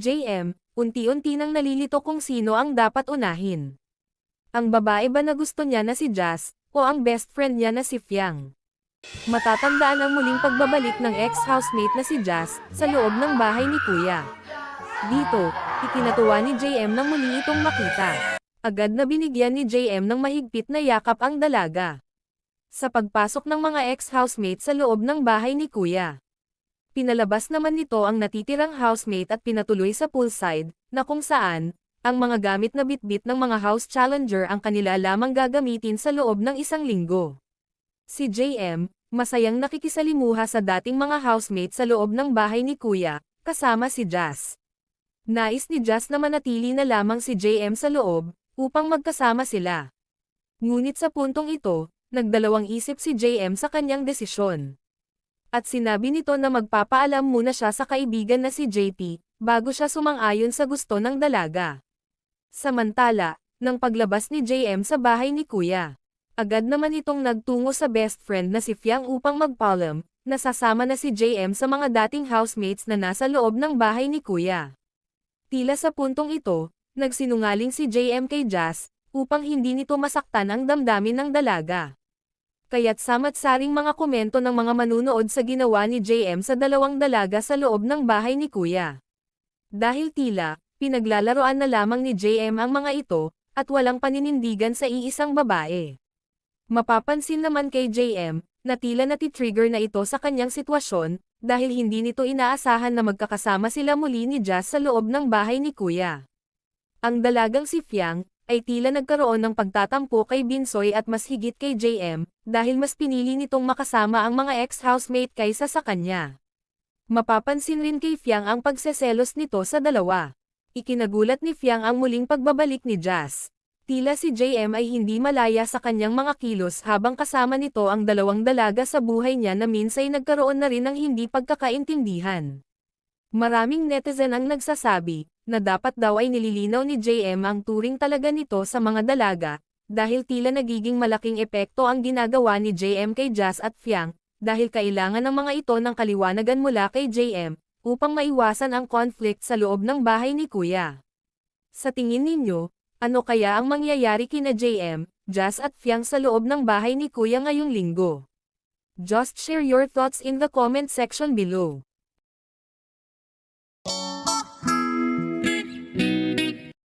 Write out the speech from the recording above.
JM, unti-unti nang nalilito kung sino ang dapat unahin. Ang babae ba na gusto niya na si Jazz, o ang best friend niya na si Fiang? Matatandaan ang muling pagbabalik ng ex-housemate na si Jazz, sa loob ng bahay ni Kuya. Dito, ikinatuwa ni JM nang muli itong makita. Agad na binigyan ni JM ng mahigpit na yakap ang dalaga. Sa pagpasok ng mga ex-housemate sa loob ng bahay ni Kuya, pinalabas naman nito ang natitirang housemate at pinatuloy sa poolside, na kung saan, ang mga gamit na bitbit ng mga house challenger ang kanila lamang gagamitin sa loob ng isang linggo. Si JM, masayang nakikisalimuha sa dating mga housemate sa loob ng bahay ni Kuya, kasama si Jazz. Nais ni Jazz na manatili na lamang si JM sa loob, upang magkasama sila. Ngunit sa puntong ito, nagdalawang isip si JM sa kanyang desisyon. At sinabi nito na magpapaalam muna siya sa kaibigan na si JP, bago siya sumang-ayon sa gusto ng dalaga. Samantala, nang paglabas ni JM sa bahay ni Kuya, agad naman itong nagtungo sa best friend na si Fiang upang magpaalam, na sasama na si JM sa mga dating housemates na nasa loob ng bahay ni Kuya. Tila sa puntong ito, nagsinungaling si JM kay Jazz, upang hindi nito masaktan ang damdamin ng dalaga. Kaya't samat-saring mga komento ng mga manunood sa ginawa ni JM sa dalawang dalaga sa loob ng bahay ni Kuya. Dahil tila, pinaglalaroan na lamang ni JM ang mga ito, at walang paninindigan sa iisang babae. Mapapansin naman kay JM, na tila natitrigger na ito sa kanyang sitwasyon, dahil hindi nito inaasahan na magkakasama sila muli ni Jazz sa loob ng bahay ni Kuya. Ang dalagang si Fiang, ay tila nagkaroon ng pagtatampo kay Binsoy at mas higit kay JM, dahil mas pinili nitong makasama ang mga ex-housemate kaysa sa kanya. Mapapansin rin kay Fiang ang pagseselos nito sa dalawa. Ikinagulat ni Fiang ang muling pagbabalik ni Jazz. Tila si JM ay hindi malaya sa kanyang mga kilos habang kasama nito ang dalawang dalaga sa buhay niya na minsay nagkaroon na rin ng hindi pagkakaintindihan. Maraming netizen ang nagsasabi, na dapat daw ay nililinaw ni JM ang turing talaga nito sa mga dalaga, dahil tila nagiging malaking epekto ang ginagawa ni JM kay Jazz at Fiang, dahil kailangan ng mga ito ng kaliwanagan mula kay JM, upang maiwasan ang conflict sa loob ng bahay ni Kuya. Sa tingin ninyo, ano kaya ang mangyayari kina JM, Jazz at Fiang sa loob ng bahay ni Kuya ngayong linggo? Just share your thoughts in the comment section below.